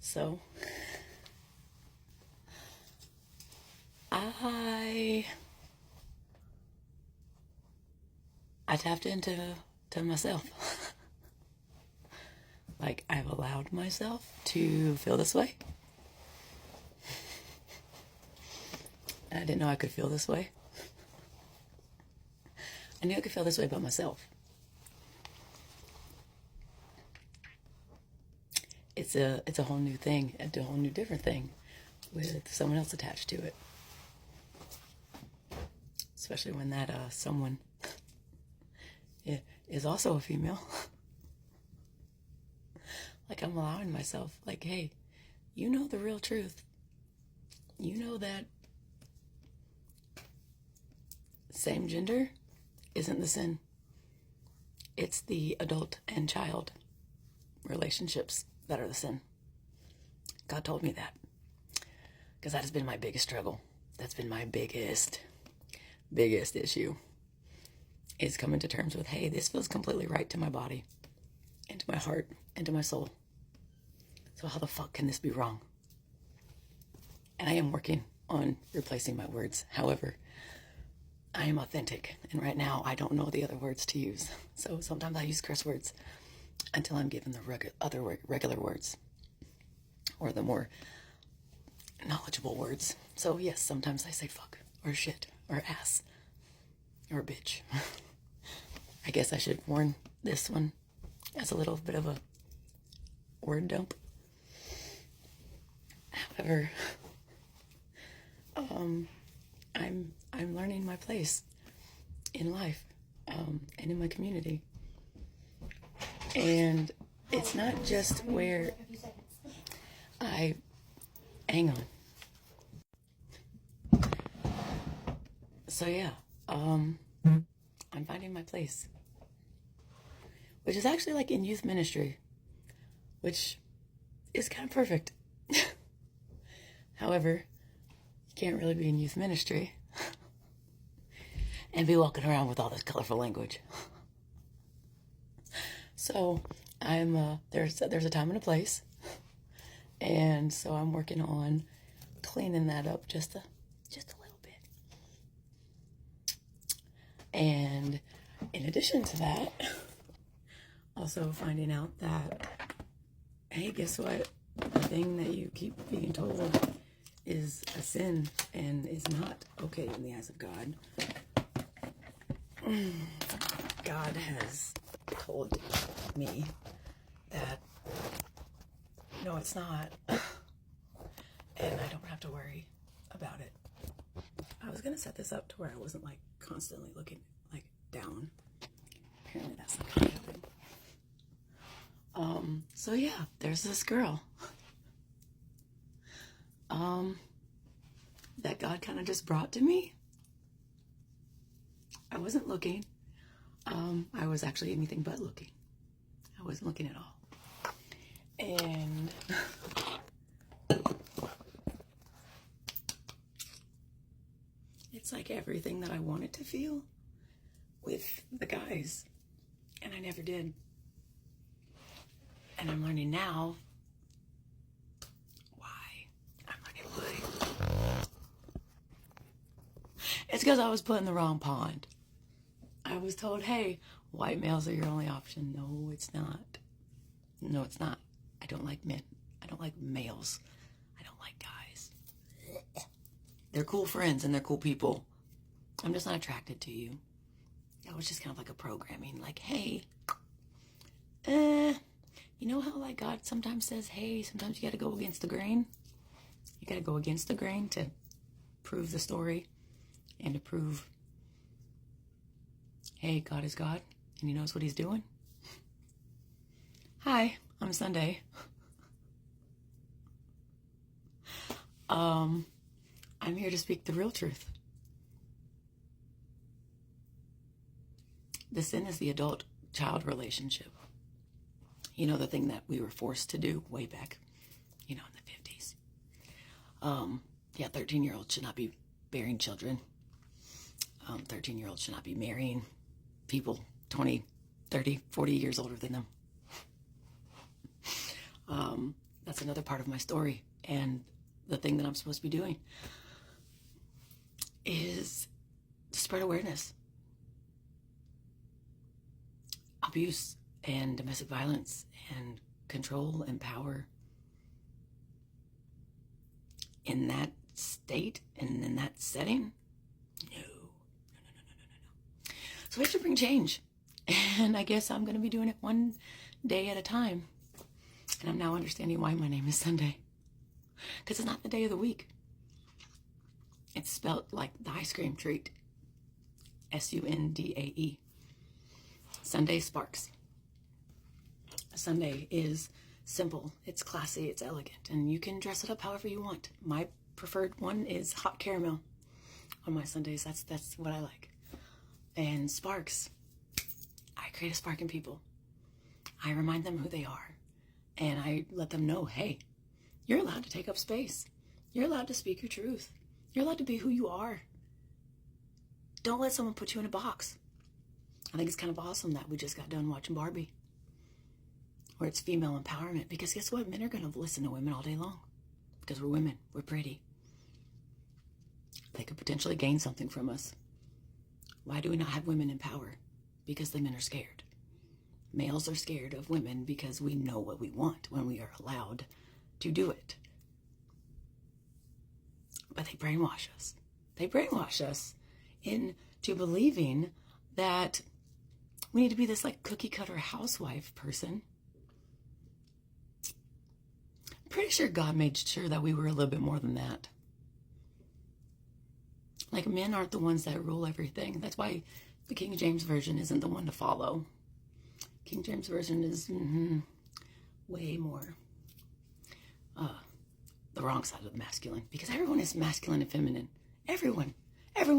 So, I tapped into myself. Like, I've allowed myself to feel this way. And I didn't know I could feel this way. I knew I could feel this way about myself. It's a whole new thing, a whole new different thing with someone else attached to it. Especially when that someone is also a female. Like, I'm allowing myself, like, hey, you know the real truth. You know that same gender isn't the sin. It's the adult and child relationships that are the sin. God told me that. Because that has been my biggest struggle. That's been my biggest issue. Is coming to terms with, hey, this feels completely right to my body, and to my heart, and to my soul. So how the fuck can this be wrong? And I am working on replacing my words. However, I am authentic, and right now I don't know the other words to use. So sometimes I use curse words until I'm given the regular words, or the more knowledgeable words. So yes, sometimes I say fuck, or shit, or ass, or bitch. I guess I should warn this one as a little bit of a word dump. However, I'm learning my place in life, and in my community. And it's not just where I hang on. So yeah, I'm finding my place, which is actually like in youth ministry, which is kind of perfect. However, you can't really be in youth ministry and be walking around with all this colorful language. So I'm there's a time and a place, and so I'm working on cleaning that up just a little bit. And in addition to that, also finding out that, hey, guess what? The thing that you keep being told is a sin and is not okay in the eyes of God. God has told me that no, it's not. And I don't have to worry about it. I was gonna set this up to where I wasn't like constantly looking like down. Apparently that's not gonna happen. So yeah, there's this girl. That God kind of just brought to me. I wasn't looking. I was actually anything but looking. I wasn't looking at all. And it's like everything that I wanted to feel with the guys, and I never did. And I'm learning now why. I'm learning why. It's because I was put in the wrong pond. I was told, hey, white males are your only option. No, it's not. No, it's not. I don't like men. I don't like males. I don't like guys. They're cool friends and they're cool people. I'm just not attracted to you. That was just kind of like a programming. Like, hey, you know how like God sometimes says, hey, sometimes you got to go against the grain? You got to go against the grain to prove the story and to prove, hey, God is God and he knows what he's doing. Hi, I'm Sunday. I'm here to speak the real truth. The sin is the adult-child relationship. You know, the thing that we were forced to do way back, you know, in the 50s. Yeah, 13-year-olds should not be bearing children. 13-year-olds should not be marrying people 20, 30, 40 years older than them. That's another part of my story. And the thing that I'm supposed to be doing is to spread awareness. Abuse and domestic violence and control and power in that state and in that setting? No. So we have to bring change. And I guess I'm going to be doing it one day at a time. And I'm now understanding why my name is Sunday. Because it's not the day of the week. It's spelled like the ice cream treat. Sundae. Sunday sparks. Sunday is simple, it's classy, it's elegant, and you can dress it up however you want. My preferred one is hot caramel on my Sundays. That's what I like. And sparks. I create a spark in people. I remind them who they are. And I let them know, hey, you're allowed to take up space. You're allowed to speak your truth. You're allowed to be who you are. Don't let someone put you in a box. I think it's kind of awesome that we just got done watching Barbie, where it's female empowerment. Because guess what? Men are going to listen to women all day long. Because we're women. We're pretty. They could potentially gain something from us. Why do we not have women in power? Because the men are scared. Males are scared of women because we know what we want when we are allowed to do it. But they brainwash us. They brainwash us into believing that we need to be this like cookie cutter housewife person. I'm pretty sure God made sure that we were a little bit more than that. Like, men aren't the ones that rule everything. That's why the King James Version isn't the one to follow. King James Version is way more the wrong side of the masculine. Because everyone is masculine and feminine. Everyone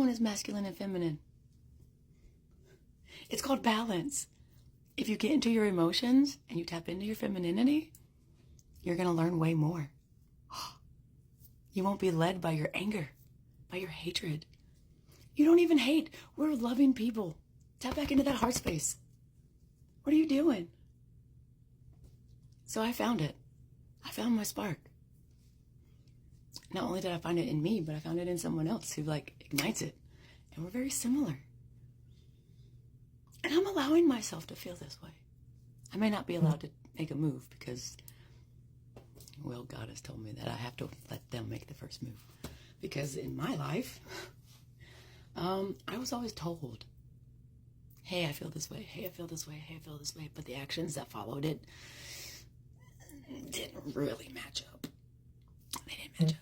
is masculine and feminine. It's called balance. If you get into your emotions and you tap into your femininity, you're going to learn way more. You won't be led by your anger, by your hatred. You don't even hate. We're loving people. Tap back into that heart space. What are you doing? So I found it. I found my spark. Not only did I find it in me, but I found it in someone else who like ignites it. And we're very similar. And I'm allowing myself to feel this way. I may not be allowed to make a move because, well, God has told me that I have to let them make the first move. Because in my life, I was always told, hey, I feel this way. Hey, I feel this way. Hey, I feel this way. But the actions that followed it didn't really match up. They didn't match up.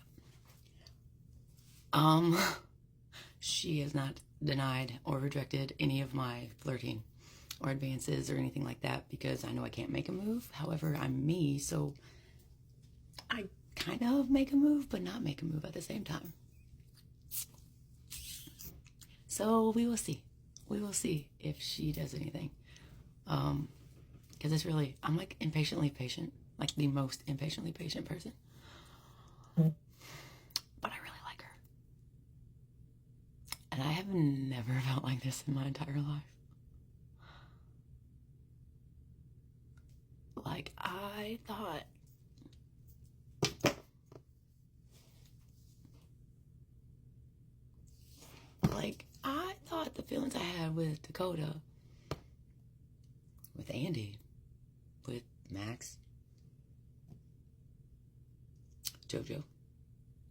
She has not denied or rejected any of my flirting or advances or anything like that because I know I can't make a move. However, I'm me, so I kind of make a move, but not make a move at the same time. So we will see. We will see if she does anything. Because it's really, I'm like impatiently patient, like the most impatiently patient person. But I really like her. And I have never felt like this in my entire life. Like, I thought the feelings I had with Dakota, with Andy, with Max, JoJo,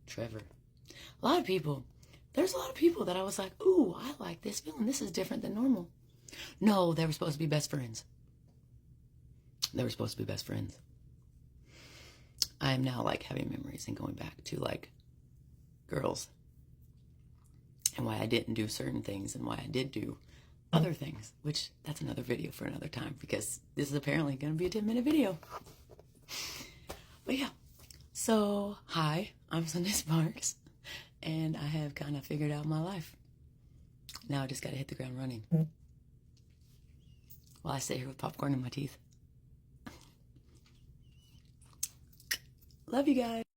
Trevor, there's a lot of people that I was like, ooh, I like this feeling. This is different than normal. No, they were supposed to be best friends. They were supposed to be best friends. I am now like having memories and going back to like girls and why I didn't do certain things and why I did do other things, which that's another video for another time because this is apparently going to be a 10-minute video. But yeah, so hi, I'm Sunday Sparks and I have kind of figured out my life. Now I just got to hit the ground running while I sit here with popcorn in my teeth. Love you guys.